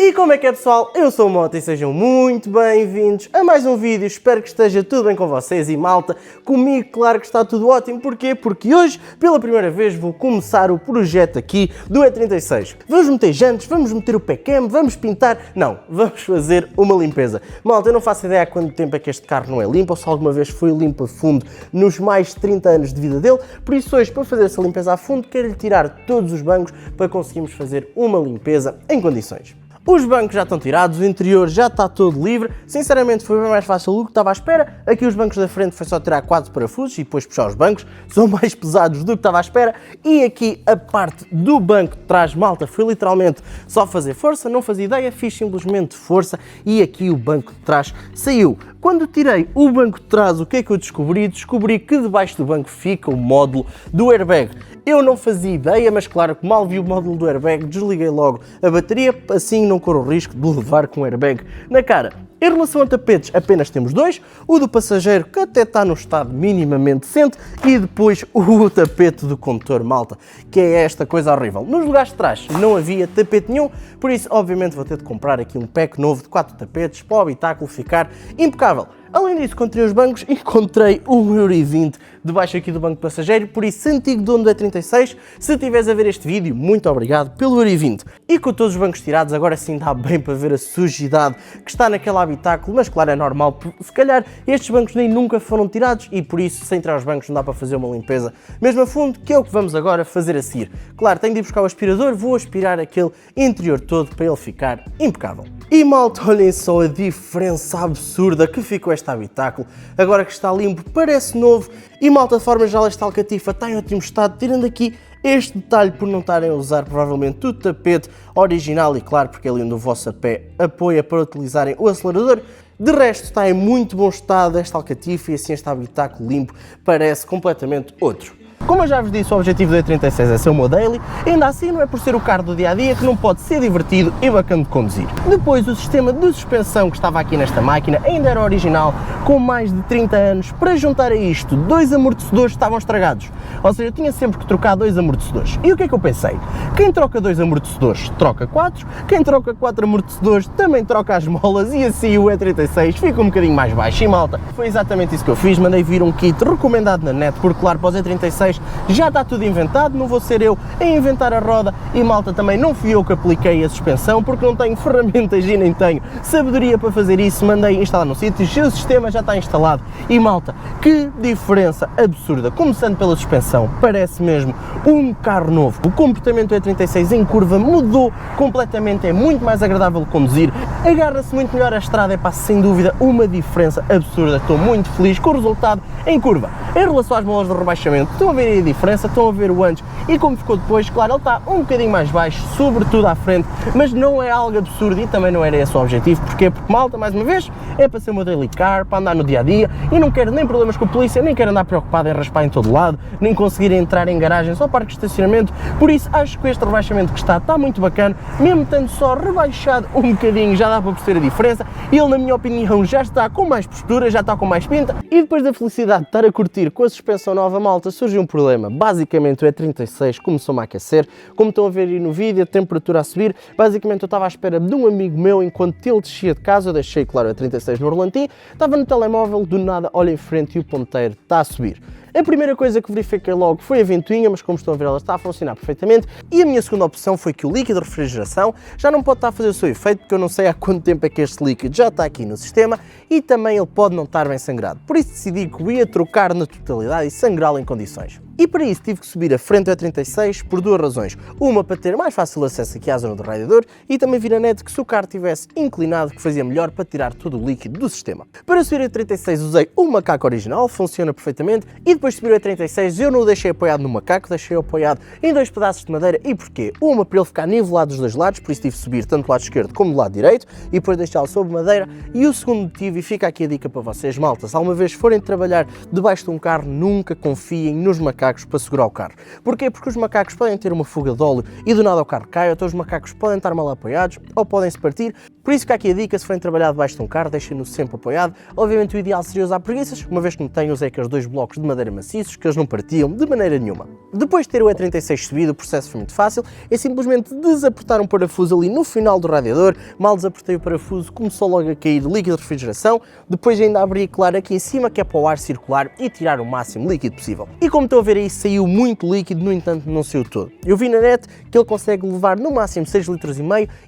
E como é que é, pessoal? Eu sou o Mota e sejam muito bem-vindos a mais um vídeo. Espero que esteja tudo bem com vocês e malta, comigo claro que está tudo ótimo. Porquê? Porque hoje, pela primeira vez, vou começar o projeto aqui do E36. Vamos meter jantes, vamos meter o pé-cam, vamos pintar... Não, vamos fazer uma limpeza. Malta, eu não faço ideia há quanto tempo é que este carro não é limpo, ou se alguma vez foi limpo a fundo nos mais de 30 anos de vida dele. Por isso hoje, para fazer essa limpeza a fundo, quero-lhe tirar todos os bancos para conseguirmos fazer uma limpeza em condições. Os bancos já estão tirados, o interior já está todo livre. Sinceramente foi bem mais fácil do que estava à espera. Aqui os bancos da frente foi só tirar 4 parafusos e depois puxar os bancos. São mais pesados do que estava à espera. E aqui a parte do banco de trás, malta, foi literalmente só fazer força. Não fazia ideia, fiz simplesmente força e aqui o banco de trás saiu. Quando tirei o banco de trás, o que é que eu descobri? Descobri que debaixo do banco fica o módulo do airbag. Eu não fazia ideia, mas claro que mal vi o módulo do airbag, desliguei logo a bateria, assim não corro o risco de levar com o airbag na cara. Em relação a tapetes, apenas temos dois, o do passageiro, que até está no estado minimamente decente, e depois o tapete do condutor, malta, que é esta coisa horrível. Nos lugares de trás não havia tapete nenhum, por isso obviamente vou ter de comprar aqui um pack novo de 4 tapetes para o habitáculo ficar impecável. Além disso, quando tirei os bancos, encontrei 1,20€ debaixo aqui do banco passageiro, por isso, antigo dono do E36, se estiveres a ver este vídeo, muito obrigado pelo 1,20€. E com todos os bancos tirados, agora sim dá bem para ver a sujidade que está naquele habitáculo, mas claro, é normal, se calhar estes bancos nem nunca foram tirados e por isso, sem tirar os bancos, não dá para fazer uma limpeza mesmo a fundo, que é o que vamos agora fazer a seguir. Claro, tenho de ir buscar o aspirador, vou aspirar aquele interior todo para ele ficar impecável. E malta, olhem só a diferença absurda que ficou este habitáculo, agora que está limpo, parece novo. E malta, de forma geral, esta alcatifa está em ótimo estado, tirando aqui este detalhe por não estarem a usar provavelmente o tapete original e claro, porque é ali onde o vosso pé apoia para utilizarem o acelerador. De resto, está em muito bom estado esta alcatifa e assim este habitáculo limpo parece completamente outro. Como eu já vos disse, o objetivo do E36 é ser o meu daily, ainda assim não é por ser o carro do dia-a-dia que não pode ser divertido e bacana de conduzir. Depois, o sistema de suspensão que estava aqui nesta máquina ainda era original, com mais de 30 anos. Para juntar a isto, 2 amortecedores estavam estragados, ou seja, eu tinha sempre que trocar 2 amortecedores. E o que é que eu pensei? Quem troca 2 amortecedores troca 4, quem troca 4 amortecedores também troca as molas e assim o E36 fica um bocadinho mais baixo. E malta, foi exatamente isso que eu fiz, mandei vir um kit recomendado na net, porque claro, para os E36 já está tudo inventado, não vou ser eu a inventar a roda e malta, também não fui eu que apliquei a suspensão porque não tenho ferramentas e nem tenho sabedoria para fazer isso, mandei instalar no sítio e o sistema já está instalado. E malta, que diferença absurda, começando pela suspensão, parece mesmo um carro novo. O comportamento do E36 em curva mudou completamente, é muito mais agradável de conduzir, agarra-se muito melhor a estrada, é sem dúvida uma diferença absurda. Estou muito feliz com o resultado em curva. Em relação às molas de rebaixamento, estão a ver a diferença, estão a ver o antes e como ficou depois. Claro, ele está um bocadinho mais baixo, sobretudo à frente, mas não é algo absurdo e também não era esse o objetivo. Porquê? Porque malta, mais uma vez, é para ser uma daily car, para andar no dia-a-dia e não quero nem problemas com a polícia, nem quero andar preocupado em raspar em todo lado, nem conseguir entrar em garagens ou parques de estacionamento. Por isso, acho que este rebaixamento que está muito bacana, mesmo estando só rebaixado um bocadinho, já dá para perceber a diferença. Ele, na minha opinião, já está com mais postura, já está com mais pinta. E depois da felicidade de estar a curtir com a suspensão nova, malta, surgiu um problema. Basicamente o E36 começou-me a aquecer, como estão a ver aí no vídeo, a temperatura a subir. Basicamente eu estava à espera de um amigo meu, enquanto ele descia de casa, eu deixei claro o E36 no Rolantim, estava no telemóvel, do nada olho em frente e o ponteiro está a subir. A primeira coisa que verifiquei logo foi a ventoinha, mas como estão a ver ela está a funcionar perfeitamente. E a minha segunda opção foi que o líquido de refrigeração já não pode estar a fazer o seu efeito, porque eu não sei há quanto tempo é que este líquido já está aqui no sistema e também ele pode não estar bem sangrado. Por isso decidi que o ia trocar na totalidade e sangrá-lo em condições. E para isso tive que subir a frente do E36 por duas razões. Uma, para ter mais fácil acesso aqui à zona do radiador e também vi na net que se o carro estivesse inclinado que fazia melhor para tirar todo o líquido do sistema. Para subir a E36 usei o macaco original, funciona perfeitamente, e depois de subir a E36 eu não o deixei apoiado no macaco, deixei apoiado em 2 pedaços de madeira. E porquê? Uma, para ele ficar nivelado dos 2 lados, por isso tive que subir tanto do lado esquerdo como do lado direito e depois deixá-lo sob madeira. E o segundo motivo, e fica aqui a dica para vocês, malta, se alguma vez forem trabalhar debaixo de um carro, nunca confiem nos macacos macacos para segurar o carro. Porquê? Porque os macacos podem ter uma fuga de óleo e do nada o carro cai, ou então os macacos podem estar mal apoiados ou podem se partir. Por isso que aqui a dica, se forem trabalhar debaixo de um carro, deixem-no sempre apoiado. Obviamente o ideal seria usar preguiças, uma vez que não tenho, usei aqueles 2 blocos de madeira maciços que eles não partiam de maneira nenhuma. Depois de ter o E36 subido, o processo foi muito fácil, é simplesmente desapertar um parafuso ali no final do radiador. Mal desapertei o parafuso, começou logo a cair líquido de refrigeração, depois ainda abri, claro, aqui em cima, que é para o ar circular e tirar o máximo líquido possível. E como estão a ver aí, saiu muito líquido, no entanto não saiu todo. Eu vi na net que ele consegue levar no máximo 6,5 litros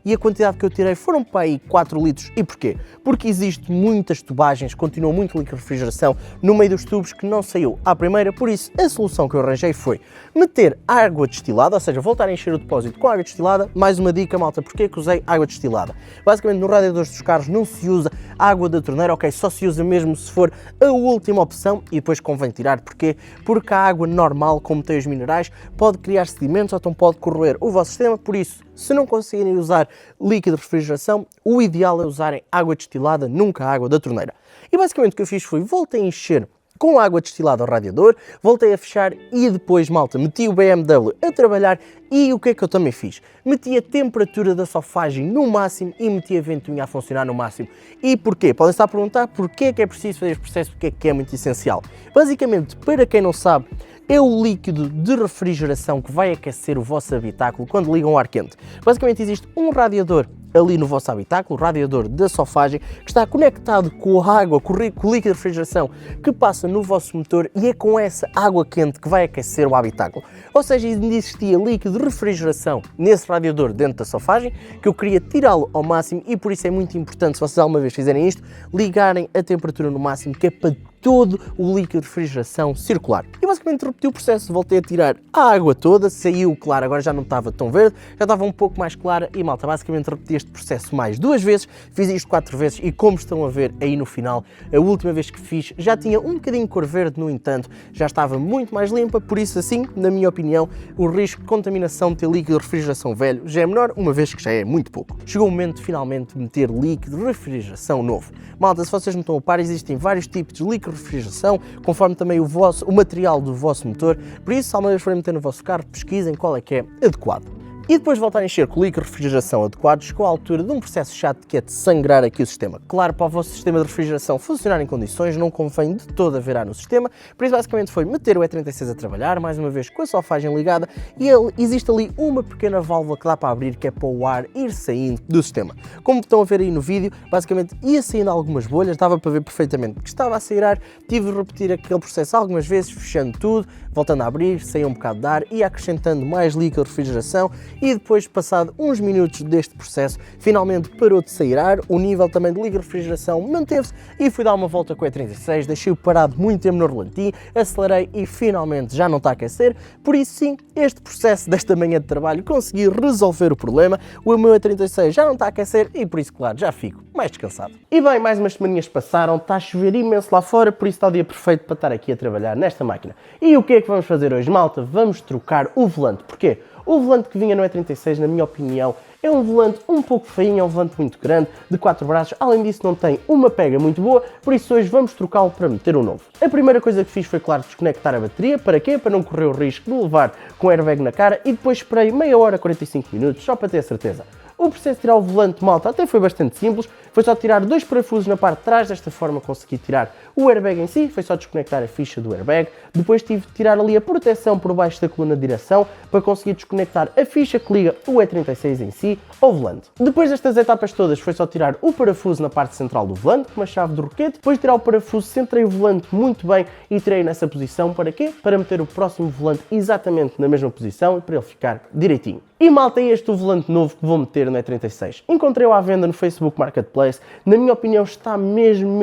e a quantidade que eu tirei foram para aí 4 litros. E porquê? Porque existe muitas tubagens, continua muito líquido de refrigeração no meio dos tubos que não saiu à primeira, por isso a solução que eu arranjei foi meter água destilada, ou seja, voltar a encher o depósito com água destilada. Mais uma dica, malta, porque é que usei água destilada? Basicamente, nos radiadores dos carros não se usa água da torneira, ok, só se usa mesmo se for a última opção e depois convém tirar. Porquê? Porque a água normal, como tem os minerais, pode criar sedimentos ou então pode corroer o vosso sistema, por isso, se não conseguirem usar líquido de refrigeração, o ideal é usarem água destilada, nunca água da torneira. E basicamente o que eu fiz foi, voltei a encher com água destilada ao radiador, voltei a fechar e depois, malta, meti o BMW a trabalhar e o que é que eu também fiz? Meti a temperatura da sofagem no máximo e meti a ventoinha a funcionar no máximo. E porquê? Podem estar a perguntar porquê é que é preciso fazer este processo, porque é que é muito essencial. Basicamente, para quem não sabe, é o líquido de refrigeração que vai aquecer o vosso habitáculo quando ligam o ar quente. Basicamente existe um radiador ali no vosso habitáculo, o radiador da sofagem, que está conectado com a água, com o líquido de refrigeração que passa no vosso motor e é com essa água quente que vai aquecer o habitáculo. Ou seja, existia líquido de refrigeração nesse radiador dentro da sofagem, que eu queria tirá-lo ao máximo e por isso é muito importante, se vocês alguma vez fizerem isto, ligarem a temperatura no máximo, que é para todo o líquido de refrigeração circular. E basicamente repeti o processo, voltei a tirar a água toda, saiu, claro, agora já não estava tão verde, já estava um pouco mais clara e, malta, basicamente repeti este processo mais 2 vezes, fiz isto 4 vezes e, como estão a ver aí no final, a última vez que fiz já tinha um bocadinho de cor verde, no entanto, já estava muito mais limpa, por isso assim, na minha opinião, o risco de contaminação de ter líquido de refrigeração velho já é menor, uma vez que já é muito pouco. Chegou o momento, finalmente, de meter líquido de refrigeração novo. Malta, se vocês não estão a par, existem vários tipos de líquido de refrigeração, conforme também o material do vosso motor, por isso, se alguma vez forem meter no vosso carro, pesquisem qual é que é adequado. E depois de voltar a encher com o líquido de refrigeração adequado, chegou à altura de um processo chato que é de sangrar aqui o sistema. Claro, para o vosso sistema de refrigeração funcionar em condições, não convém de todo haver ar no sistema, por isso basicamente foi meter o E36 a trabalhar, mais uma vez com a sofagem ligada, e existe ali uma pequena válvula que dá para abrir, que é para o ar ir saindo do sistema. Como estão a ver aí no vídeo, basicamente ia saindo algumas bolhas, dava para ver perfeitamente que estava a sair ar, tive de repetir aquele processo algumas vezes, fechando tudo, voltando a abrir, saía um bocado de ar, ia acrescentando mais líquido de refrigeração, e depois, passado uns minutos deste processo, finalmente parou de sair ar, o nível também de líquido de refrigeração manteve-se e fui dar uma volta com o E36, deixei-o parado muito tempo no relanti, acelerei e finalmente já não está a aquecer, por isso sim, este processo desta manhã de trabalho consegui resolver o problema, o meu E36 já não está a aquecer e por isso, claro, já fico mais descansado. E bem, mais umas semaninhas passaram, está a chover imenso lá fora, por isso está o dia perfeito para estar aqui a trabalhar nesta máquina. E o que é que vamos fazer hoje, malta? Vamos trocar o volante. Porquê? O volante que vinha no E36, na minha opinião, é um volante um pouco feinho, é um volante muito grande, de 4 braços, além disso não tem uma pega muito boa, por isso hoje vamos trocá-lo para meter um novo. A primeira coisa que fiz foi, claro, desconectar a bateria, para quê? Para não correr o risco de levar com airbag na cara e depois esperei meia hora, 45 minutos, só para ter certeza. O processo de tirar o volante, malta, até foi bastante simples, foi só tirar 2 parafusos na parte de trás, desta forma consegui tirar o airbag em si, foi só desconectar a ficha do airbag, depois tive de tirar ali a proteção por baixo da coluna de direção para conseguir desconectar a ficha que liga o E36 em si ao volante. Depois destas etapas todas foi só tirar o parafuso na parte central do volante com uma chave de roquete, depois de tirar o parafuso centrei o volante muito bem e tirei nessa posição, para quê? Para meter o próximo volante exatamente na mesma posição e para ele ficar direitinho. E malta, é este o volante novo que vou meter no E36. Encontrei-o à venda no Facebook Marketplace, na minha opinião está mesmo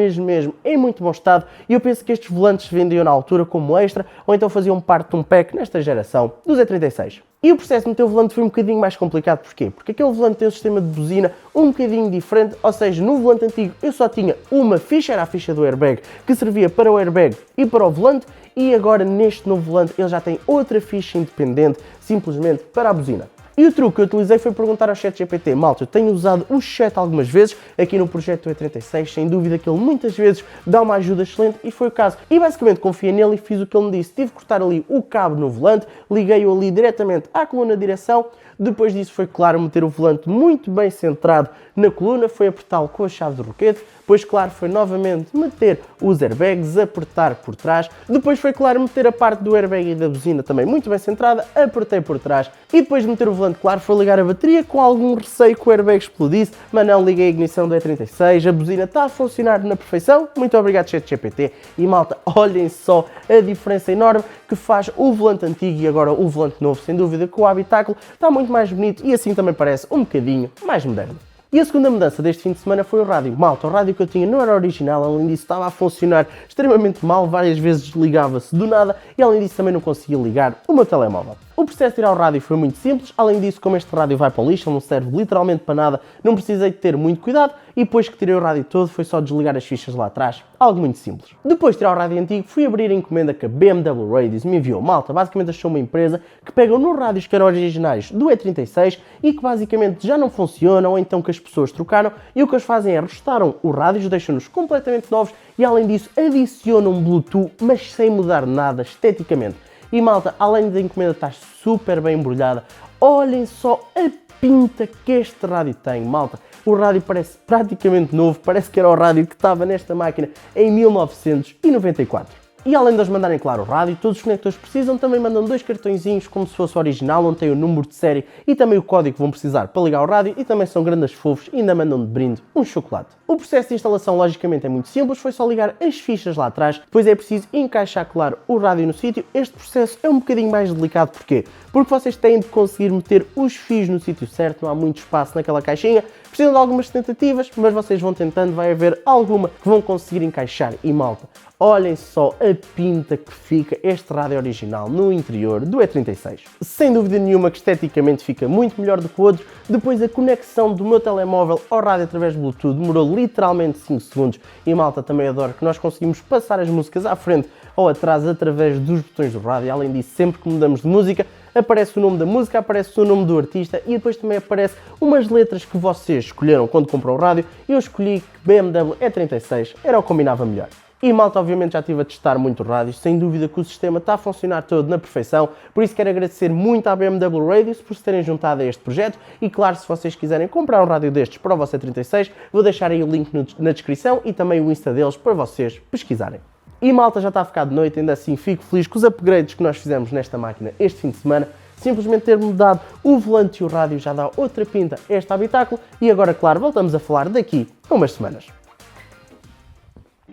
em muito bom estado e eu penso que estes volantes se vendiam na altura como extra ou então faziam parte de um pack nesta geração dos E36. E o processo de meter o volante foi um bocadinho mais complicado, porquê? Porque aquele volante tem um sistema de buzina um bocadinho diferente, ou seja, no volante antigo eu só tinha uma ficha, era a ficha do airbag, que servia para o airbag e para o volante, e agora neste novo volante ele já tem outra ficha independente, simplesmente para a buzina. E o truque que eu utilizei foi perguntar ao ChatGPT. Malta, eu tenho usado o chat algumas vezes aqui no projeto E36, sem dúvida que ele muitas vezes dá uma ajuda excelente e foi o caso. E basicamente confiei nele e fiz o que ele me disse. Tive que cortar ali o cabo no volante, liguei-o ali diretamente à coluna de direção. Depois disso foi, claro, meter o volante muito bem centrado na coluna, foi apertá-lo com a chave do roquete. Depois, claro, foi novamente meter os airbags, apertar por trás. Depois foi, claro, meter a parte do airbag e da buzina também muito bem centrada, apertei por trás. E depois de meter o volante, claro, foi ligar a bateria com algum receio que o airbag explodisse, mas não, liguei a ignição do E36, a buzina está a funcionar na perfeição. Muito obrigado, ChatGPT. E malta, olhem só a diferença enorme que faz o volante antigo e agora o volante novo. Sem dúvida que o habitáculo está muito mais bonito e assim também parece um bocadinho mais moderno. E a segunda mudança deste fim de semana foi o rádio. Malta, o rádio que eu tinha não era original, além disso estava a funcionar extremamente mal, várias vezes desligava-se do nada e além disso também não conseguia ligar o meu telemóvel. O processo de tirar o rádio foi muito simples, além disso, como este rádio vai para o lixo, ele não serve literalmente para nada, não precisei de ter muito cuidado e depois que tirei o rádio todo foi só desligar as fichas lá atrás, algo muito simples. Depois de tirar o rádio antigo, fui abrir a encomenda que a BMW Radios me enviou. Malta, basicamente achou uma empresa que pegam nos rádios que eram originais do E36 e que basicamente já não funcionam ou então que as pessoas trocaram e o que eles fazem é restauram os rádios, deixam-nos completamente novos e além disso adicionam Bluetooth, mas sem mudar nada esteticamente. E malta, além da encomenda estar super bem embrulhada, olhem só a pinta que este rádio tem, malta. O rádio parece praticamente novo, parece que era o rádio que estava nesta máquina em 1994. E além de eles mandarem, claro, o rádio, todos os conectores precisam, também mandam dois cartõezinhos como se fosse o original, onde tem o número de série e também o código que vão precisar para ligar o rádio e também são grandes fofos e ainda mandam de brinde um chocolate. O processo de instalação logicamente é muito simples, foi só ligar as fichas lá atrás, depois é preciso encaixar, claro, o rádio no sítio. Este processo é um bocadinho mais delicado, porquê? Porque vocês têm de conseguir meter os fios no sítio certo, não há muito espaço naquela caixinha, precisam de algumas tentativas, mas vocês vão tentando, vai haver alguma que vão conseguir encaixar. E malta, olhem só a pinta que fica este rádio original no interior do E36. Sem dúvida nenhuma que esteticamente fica muito melhor do que o outro. Depois a conexão do meu telemóvel ao rádio através de Bluetooth demorou literalmente 5 segundos. E malta, também adoro que nós conseguimos passar as músicas à frente ou atrás através dos botões do rádio. Além disso, sempre que mudamos de música, aparece o nome da música, aparece o nome do artista e depois também aparece umas letras que vocês escolheram quando compram o rádio. Eu escolhi que BMW E36 era o que combinava melhor. E malta, obviamente já estive a testar muito rádios, sem dúvida que o sistema está a funcionar todo na perfeição, por isso quero agradecer muito à BMW Radios por se terem juntado a este projeto e claro, se vocês quiserem comprar um rádio destes para o vosso E36, vou deixar aí o link na descrição e também o Insta deles para vocês pesquisarem. E malta, já está a ficar de noite, ainda assim fico feliz com os upgrades que nós fizemos nesta máquina este fim de semana. Simplesmente ter mudado o volante e o rádio já dá outra pinta a este habitáculo e agora, claro, voltamos a falar daqui a umas semanas.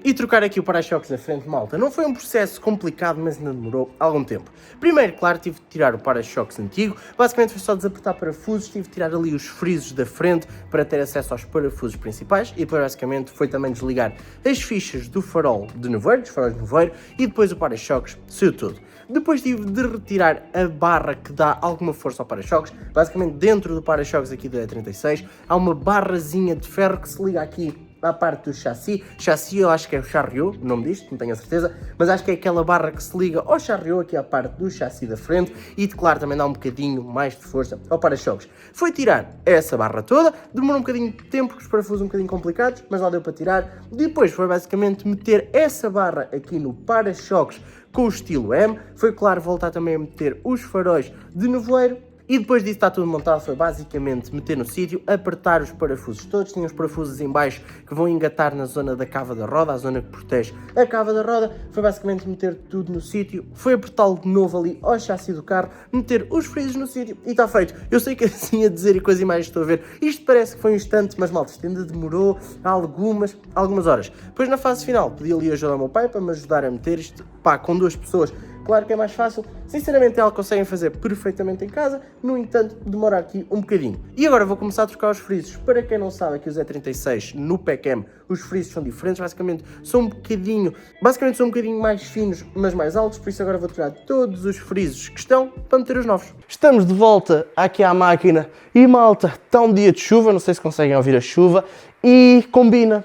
E trocar aqui o para-choques da frente, malta, não foi um processo complicado, mas ainda demorou algum tempo. Primeiro, claro, tive de tirar o para-choques antigo, basicamente foi só desapertar parafusos, tive de tirar ali os frisos da frente para ter acesso aos parafusos principais e depois basicamente foi também desligar as fichas do farol de nevoeiro, dos faróis de nevoeiro e depois o para-choques saiu tudo. Depois tive de retirar a barra que dá alguma força ao para-choques, basicamente dentro do para-choques aqui do E36 há uma barrazinha de ferro que se liga aqui à parte do chassi. Chassi eu acho que é o chariot, o nome disto, não tenho a certeza, mas acho que é aquela barra que se liga ao chariot aqui à parte do chassi da frente e de claro também dá um bocadinho mais de força ao para-choques. Foi tirar essa barra toda, demorou um bocadinho de tempo, porque os parafusos um bocadinho complicados, mas lá deu para tirar. Depois foi basicamente meter essa barra aqui no para-choques com o estilo M, foi claro voltar também a meter os faróis de nevoeiro. E depois disso está tudo montado, foi basicamente meter no sítio, apertar os parafusos todos, tinha os parafusos em baixo que vão engatar na zona da cava da roda, a zona que protege a cava da roda, foi basicamente meter tudo no sítio, foi apertá-lo de novo ali ao chassi do carro, meter os frisos no sítio e está feito. Eu sei que assim a dizer e com as imagens estou a ver, isto parece que foi um instante, mas malta, isto ainda demorou algumas horas. Depois na fase final pedi ali ajuda ao meu pai para me ajudar a meter isto, pá, com 2 pessoas. Claro que é mais fácil, sinceramente é algo que conseguem fazer perfeitamente em casa, no entanto demora aqui um bocadinho. E agora vou começar a trocar os frisos. Para quem não sabe, aqui os E36 no PEC-M, os frisos são diferentes, basicamente são um bocadinho mais finos, mas mais altos, por isso agora vou tirar todos os frisos que estão para meter os novos. Estamos de volta aqui à máquina e malta, está um dia de chuva, não sei se conseguem ouvir a chuva, e combina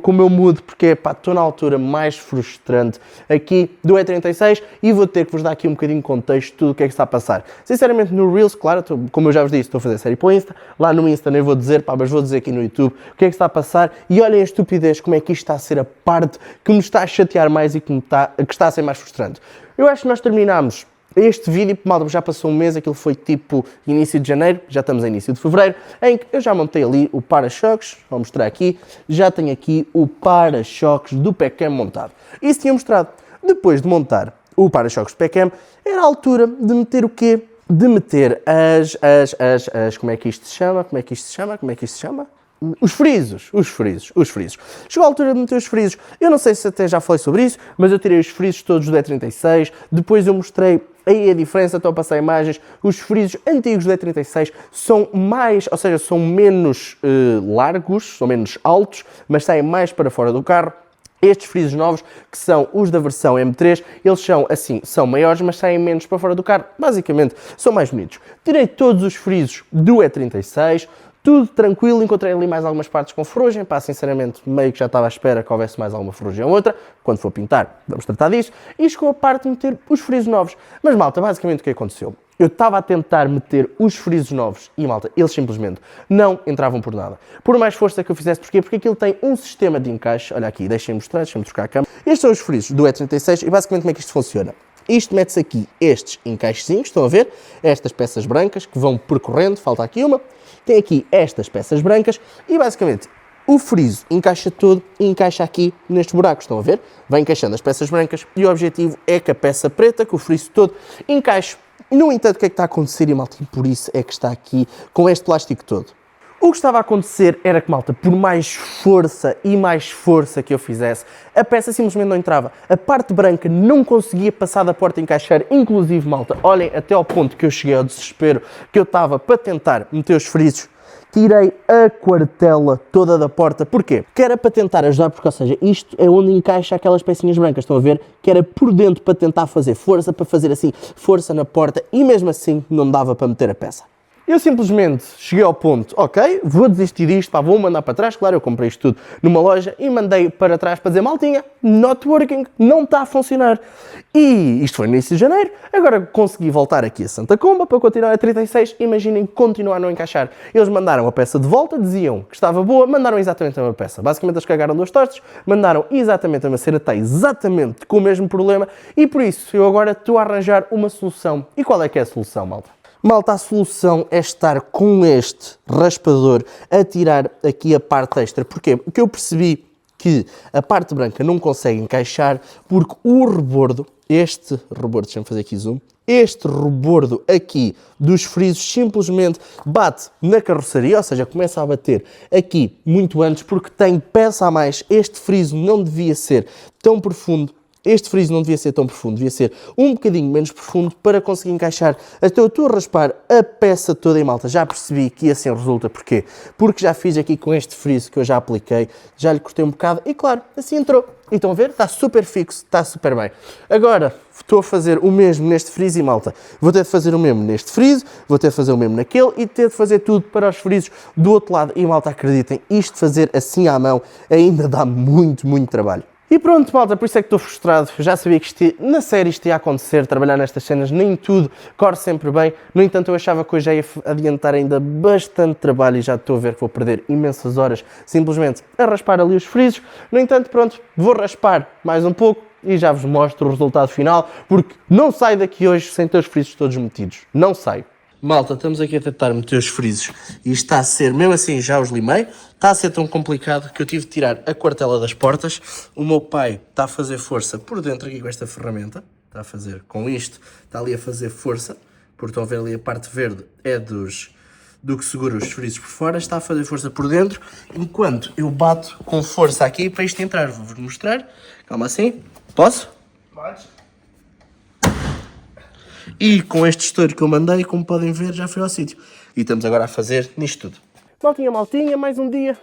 com o meu mood, porque pá, estou na altura mais frustrante aqui do E36 e vou ter que vos dar aqui um bocadinho de contexto de tudo o que é que está a passar. Sinceramente no Reels, claro, como eu já vos disse, estou a fazer série para o Insta, lá no Insta nem vou dizer, pá, mas vou dizer aqui no YouTube o que é que está a passar e olhem a estupidez, como é que isto está a ser a parte que me está a chatear mais e que está a ser mais frustrante. Eu acho que nós terminámos este vídeo, malta, já passou um mês, aquilo foi tipo início de janeiro, já estamos em início de fevereiro, em que eu já montei ali o para-choques, vou mostrar aqui, já tenho aqui o para-choques do PCM montado. Isso tinha mostrado. Depois de montar o para-choques do PCM, era a altura de meter o quê? De meter como é que isto se chama? Os frisos. Chegou a altura de meter os frisos. Eu não sei se até já falei sobre isso, mas eu tirei os frisos todos do E36, depois eu mostrei aí a diferença, estou a passar imagens. Os frisos antigos do E36 são mais, ou seja, são menos largos, são menos altos, mas saem mais para fora do carro. Estes frisos novos, que são os da versão M3, eles são assim, são maiores, mas saem menos para fora do carro. Basicamente, são mais bonitos. Tirei todos os frisos do E36, tudo tranquilo, encontrei ali mais algumas partes com ferrugem, pá, sinceramente, meio que já estava à espera que houvesse mais alguma ferrugem ou outra, quando for pintar, vamos tratar disso, e chegou a parte de meter os frisos novos. Mas, malta, basicamente o que aconteceu? Eu estava a tentar meter os frisos novos e, malta, eles simplesmente não entravam por nada. Por mais força que eu fizesse, porquê? Porque aquilo tem um sistema de encaixe, olha aqui, deixem-me mostrar, deixem-me trocar a câmera. Estes são os frisos do E36 e basicamente como é que isto funciona? Isto mete-se aqui estes encaixezinhos, estão a ver? Estas peças brancas que vão percorrendo, falta aqui uma. Tem aqui estas peças brancas e basicamente o friso encaixa todo e encaixa aqui nestes buracos, estão a ver? Vai encaixando as peças brancas e o objetivo é que a peça preta, que o friso todo, encaixe. No entanto, o que é que está a acontecer e, malta, por isso é que está aqui com este plástico todo? O que estava a acontecer era que, malta, por mais força e mais força que eu fizesse, a peça simplesmente não entrava. A parte branca não conseguia passar da porta e encaixar, inclusive, malta, olhem, até ao ponto que eu cheguei ao desespero, que eu estava para tentar meter os frisos, tirei a quartela toda da porta. Porquê? Que era para tentar ajudar, porque, ou seja, isto é onde encaixa aquelas pecinhas brancas, estão a ver? Que era por dentro para tentar fazer força, para fazer assim, força na porta, e mesmo assim não dava para meter a peça. Eu simplesmente cheguei ao ponto, ok, vou desistir disto, pá, vou mandar para trás. Claro, eu comprei isto tudo numa loja e mandei para trás para dizer, maltinha, not working, não está a funcionar. E isto foi no início de janeiro, agora consegui voltar aqui a Santa Comba para continuar a 36, imaginem continuar a não encaixar. Eles mandaram a peça de volta, diziam que estava boa, mandaram exatamente a mesma peça. Basicamente eles cagaram duas tostas, mandaram exatamente a mesma cena, está exatamente com o mesmo problema e por isso eu agora estou a arranjar uma solução. E qual é que é a solução, malta? Malta, a solução é estar com este raspador a tirar aqui a parte extra. Porquê? Porque eu percebi que a parte branca não consegue encaixar porque o rebordo, este rebordo, deixa-me fazer aqui zoom, este rebordo aqui dos frisos simplesmente bate na carroceria, ou seja, começa a bater aqui muito antes porque tem peça a mais. Este friso não devia ser tão profundo. Este friso não devia ser tão profundo, devia ser um bocadinho menos profundo para conseguir encaixar. Até eu estou a raspar a peça toda em, malta. Já percebi que assim resulta. Porquê? Porque já fiz aqui com este friso que eu já apliquei, já lhe cortei um bocado e claro, assim entrou. E estão a ver? Está super fixo, está super bem. Agora, estou a fazer o mesmo neste friso e, malta, vou ter de fazer o mesmo neste friso, vou ter de fazer o mesmo naquele e ter de fazer tudo para os frisos do outro lado. E, malta, acreditem, isto fazer assim à mão ainda dá muito, muito trabalho. E pronto, malta, por isso é que estou frustrado. Já sabia que na série isto ia acontecer, trabalhar nestas cenas, nem tudo corre sempre bem. No entanto, eu achava que hoje já ia adiantar ainda bastante trabalho e já estou a ver que vou perder imensas horas simplesmente a raspar ali os frisos. No entanto, pronto, vou raspar mais um pouco e já vos mostro o resultado final, porque não saio daqui hoje sem ter os frisos todos metidos. Não saio. Malta, estamos aqui a tentar meter os frisos e está a ser, mesmo assim já os limei, está a ser tão complicado que eu tive de tirar a quartela das portas. O meu pai está a fazer força por dentro aqui com esta ferramenta, está a fazer com isto, está ali a fazer força, porque estão a ver ali a parte verde é do que segura os frisos por fora, está a fazer força por dentro, enquanto eu bato com força aqui para isto entrar. Vou-vos mostrar, calma assim, posso? Podes. E com este estouro que eu mandei, como podem ver, já foi ao sítio. E estamos agora a fazer nisto tudo. Maltinha, mais um dia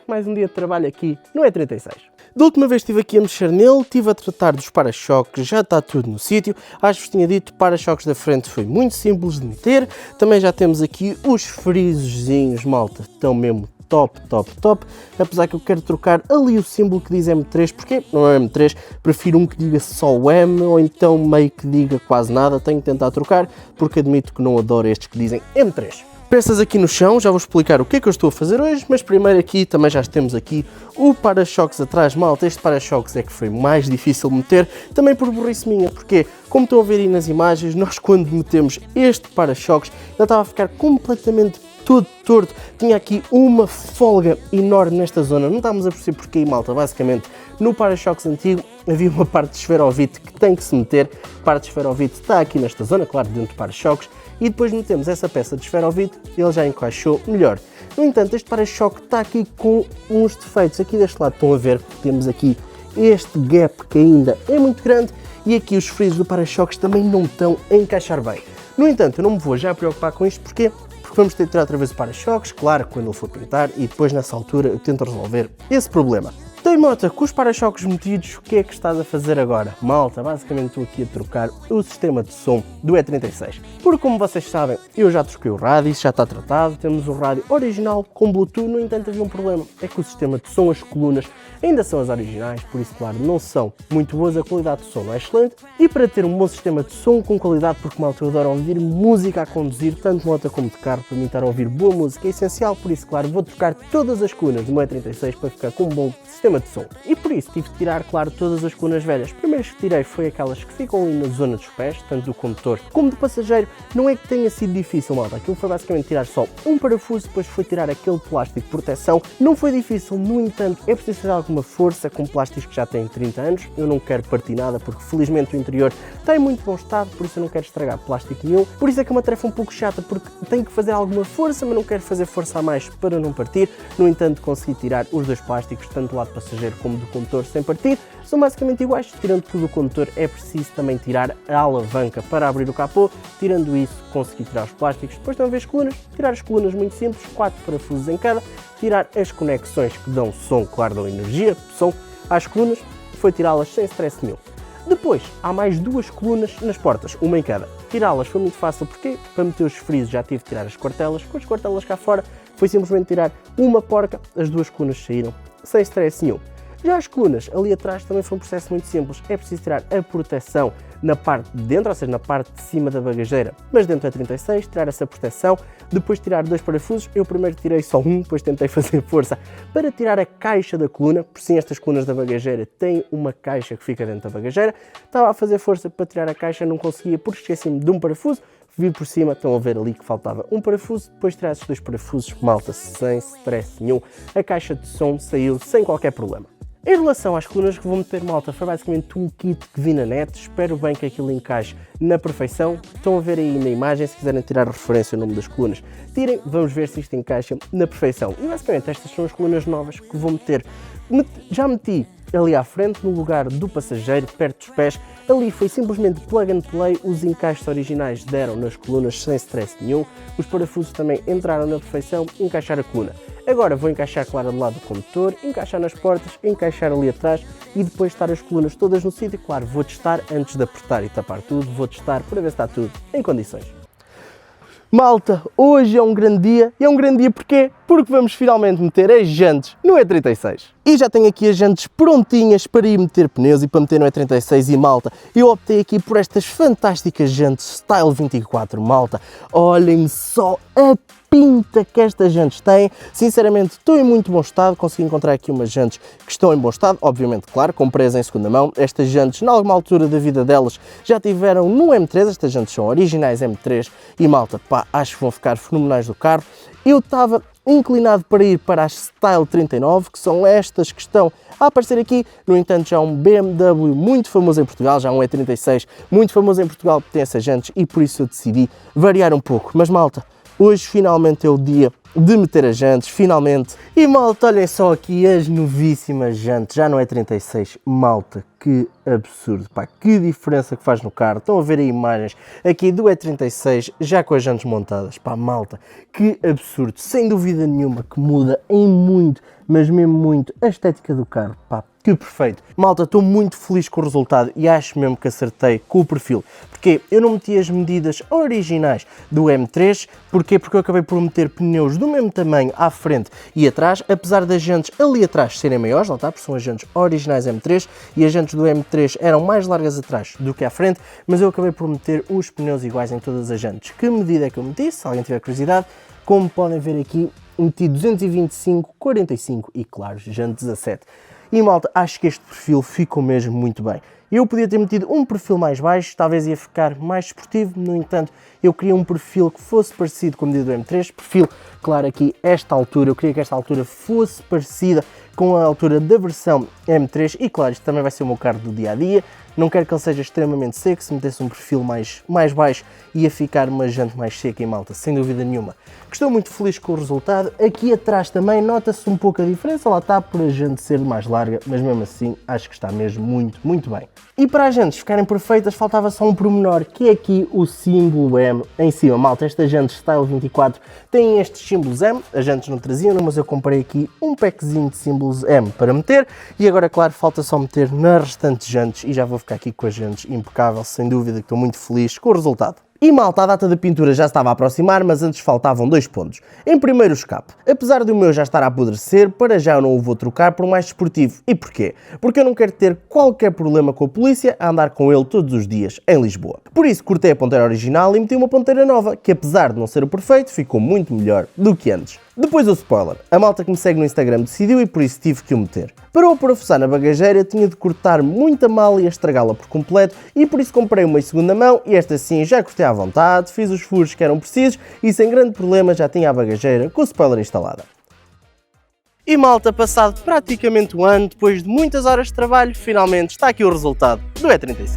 de trabalho aqui no E36. Da última vez estive aqui a mexer nele, estive a tratar dos para-choques, já está tudo no sítio. Acho que vos tinha dito, para-choques da frente foi muito simples de meter. Também já temos aqui os frisozinhos, malta, estão mesmo top, top, top, apesar que eu quero trocar ali o símbolo que diz M3, porque não é M3, prefiro um que diga só o M, ou então meio que diga quase nada, tenho que tentar trocar, porque admito que não adoro estes que dizem M3. Peças aqui no chão, já vou explicar o que é que eu estou a fazer hoje, mas primeiro aqui também já temos aqui o para-choques atrás, malta. Este para-choques é que foi mais difícil de meter, também por burrice minha, porque como estão a ver aí nas imagens, nós quando metemos este para-choques, ele estava a ficar completamente todo torto, tinha aqui uma folga enorme nesta zona, não estávamos a perceber porquê, malta. Basicamente, no para-choques antigo havia uma parte de esferovite que tem que se meter, a parte de esferovite está aqui nesta zona, claro, dentro do para-choques, e depois metemos essa peça de esferovite e ele já encaixou melhor. No entanto, este para-choque está aqui com uns defeitos. Aqui deste lado estão a ver, temos aqui este gap que ainda é muito grande e aqui os frisos do para-choques também não estão a encaixar bem. No entanto, eu não me vou já preocupar com isto, porque vamos ter de tirar outra vez o para-choques, claro, quando ele for pintar, e depois nessa altura eu tento resolver esse problema. Então, malta, com os para-choques metidos, o que é que estás a fazer agora? Malta, basicamente estou aqui a trocar o sistema de som do E36. Porque, como vocês sabem, eu já troquei o rádio, isso já está tratado, temos o rádio original com Bluetooth. No entanto, havia um problema, é que o sistema de som, as colunas, ainda são as originais, por isso, claro, não são muito boas, a qualidade de som não é excelente. E para ter um bom sistema de som com qualidade, porque, malta, eu adoro ouvir música a conduzir, tanto de moto como de carro, para mim estar a ouvir boa música é essencial, por isso, claro, vou trocar todas as colunas do meu E36 para ficar com um bom sistema de som. E por isso tive de tirar, claro, todas as colunas velhas. Primeiras que tirei foi aquelas que ficam ali na zona dos pés, tanto do condutor como do passageiro. Não é que tenha sido difícil, malta. Aquilo foi basicamente tirar só um parafuso, depois foi tirar aquele plástico de proteção. Não foi difícil, no entanto, é preciso ter alguma força com plásticos que já têm 30 anos. Eu não quero partir nada, porque felizmente o interior está em muito bom estado, por isso eu não quero estragar plástico nenhum. Por isso é que é uma tarefa um pouco chata, porque tenho que fazer alguma força, mas não quero fazer força a mais para não partir. No entanto, consegui tirar os dois plásticos, tanto do lado passageiro como do condutor, sem partir. São basicamente iguais, tirando que o do condutor é preciso também tirar a alavanca para abrir o capô. Tirando isso, consegui tirar os plásticos. Depois estão a ver as colunas, tirar as colunas muito simples, 4 parafusos em cada, tirar as conexões que dão som, claro, dão energia, som às colunas, foi tirá-las sem stress nenhum. Depois, há mais 2 colunas nas portas, uma em cada. Tirá-las foi muito fácil, porque para meter os frisos já tive de tirar as quartelas, com as quartelas cá fora, foi simplesmente tirar uma porca, as 2 colunas saíram sem stress nenhum. Já as colunas ali atrás também foi um processo muito simples, é preciso tirar a proteção na parte de dentro, ou seja, na parte de cima da bagageira, mas dentro é 36, tirar essa proteção, depois tirar 2 parafusos. Eu primeiro tirei só um, depois tentei fazer força para tirar a caixa da coluna, por sim estas colunas da bagageira têm uma caixa que fica dentro da bagageira, estava a fazer força para tirar a caixa, não conseguia porque esqueci-me de um parafuso, vi por cima, estão a ver ali que faltava um parafuso, depois tirar esses 2 parafusos, malta, sem stress nenhum, a caixa de som saiu sem qualquer problema. Em relação às colunas que vou meter, malta, foi basicamente um kit que vi na net, espero bem que aquilo encaixe na perfeição. Estão a ver aí na imagem, se quiserem tirar a referência o nome das colunas, tirem, vamos ver se isto encaixa na perfeição. E basicamente estas são as colunas novas que vou meter. Já meti ali à frente, no lugar do passageiro, perto dos pés. Ali foi simplesmente plug and play, os encaixes originais deram nas colunas sem stress nenhum, os parafusos também entraram na perfeição, encaixar a coluna. Agora vou encaixar, claro, do lado do condutor, encaixar nas portas, encaixar ali atrás e depois estar as colunas todas no sítio. Claro, vou testar antes de apertar e tapar tudo, vou testar para ver se está tudo em condições. Malta, hoje é um grande dia, e é um grande dia porquê? Porque vamos finalmente meter as jantes no E36. E já tenho aqui as jantes prontinhas para ir meter pneus e para meter no E36 e, malta, eu optei aqui por estas fantásticas jantes Style 24, malta. Olhem só a pinta que estas jantes têm, sinceramente estou em muito bom estado, consegui encontrar aqui umas jantes que estão em bom estado, obviamente, claro, comprei-as em segunda mão. Estas jantes, em alguma altura da vida delas, já tiveram no M3, estas jantes são originais M3 e, malta, pá, acho que vão ficar fenomenais do carro. Eu estava inclinado para ir para as Style 39, que são estas que estão a aparecer aqui. No entanto, já há um BMW muito famoso em Portugal, já há um E36 muito famoso em Portugal que tem essas jantes e por isso eu decidi variar um pouco. Mas, malta, hoje finalmente é o dia de meter as jantes, finalmente. E, malta, olhem só aqui as novíssimas jantes, já não é 36, malta, que absurdo, pá, que diferença que faz no carro. Estão a ver aí imagens aqui do E36 já com as jantes montadas, pá, malta, que absurdo, sem dúvida nenhuma que muda em muito, mas mesmo muito, a estética do carro, pá, que perfeito. Malta, estou muito feliz com o resultado e acho mesmo que acertei com o perfil. Porque eu não meti as medidas originais do M3, porquê? Porque eu acabei por meter pneus do mesmo tamanho à frente e atrás, apesar das jantes ali atrás serem maiores, lá está, porque são as jantes originais M3 e as jantes do M3 eram mais largas atrás do que à frente, mas eu acabei por meter os pneus iguais em todas as jantes. Que medida é que eu meti? Se alguém tiver curiosidade, como podem ver aqui, meti 225, 45 e claro, jante 17. E malta, acho que este perfil ficou mesmo muito bem. Eu podia ter metido um perfil mais baixo, talvez ia ficar mais esportivo, no entanto, eu queria um perfil que fosse parecido com a medida do M3, perfil, claro, aqui esta altura, eu queria que esta altura fosse parecida com a altura da versão M3 e claro, isto também vai ser o meu carro do dia-a-dia, não quero que ele seja extremamente seco, se metesse um perfil mais baixo ia ficar uma jante mais seca e malta, sem dúvida nenhuma. Estou muito feliz com o resultado, aqui atrás também nota-se um pouco a diferença, lá está por a jante ser mais larga, mas mesmo assim acho que está mesmo muito bem. E para as jantes ficarem perfeitas faltava só um pormenor, que é aqui o símbolo M em cima. Malta, estas jantes Style 24 têm estes símbolos M, as jantes não traziam, mas eu comprei aqui um packzinho de símbolos M para meter e agora, claro, falta só meter nas restantes jantes e já vou ficar aqui com as jantes impecável, sem dúvida que estou muito feliz com o resultado. E malta, a data da pintura já estava a aproximar, mas antes faltavam 2 pontos. Em primeiro, o escape. Apesar do meu já estar a apodrecer, para já eu não o vou trocar por mais desportivo. E porquê? Porque eu não quero ter qualquer problema com a polícia a andar com ele todos os dias em Lisboa. Por isso cortei a ponteira original e meti uma ponteira nova, que apesar de não ser o perfeito, ficou muito melhor do que antes. Depois o spoiler. A malta que me segue no Instagram decidiu e por isso tive que o meter. Para o parafusar na bagageira tinha de cortar muita mala e estragá-la por completo e por isso comprei uma em segunda mão e esta sim já cortei à vontade, fiz os furos que eram precisos e sem grande problema já tinha a bagageira com o spoiler instalada. E malta, passado praticamente um ano, depois de muitas horas de trabalho, finalmente está aqui o resultado do E36.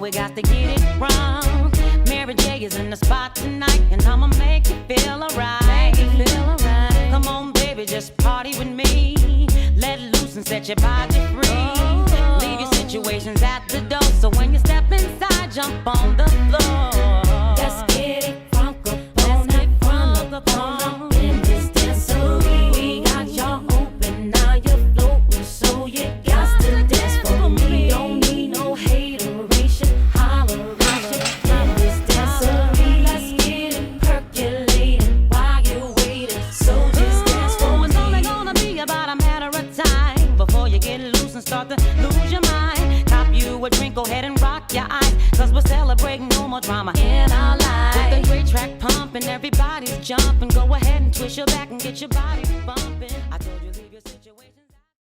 We got to get it wrong. Mary J is in the spot tonight, and I'ma make you feel alright. Come on, baby, just party with me. Let loose and set your body free. Leave your situations at the door, so when you step inside, jump on the floor. Let's get it crunk up on in this dancery. We got y'all open, now you're floating, so you got to dance for me. Don't need no hateration. Start to lose your mind. Cop you a drink, go ahead and rock your eyes, cause we're celebrating no more drama in our lives. With the great track pumping, everybody's jumping. Go ahead and twist your back and get your body bumping.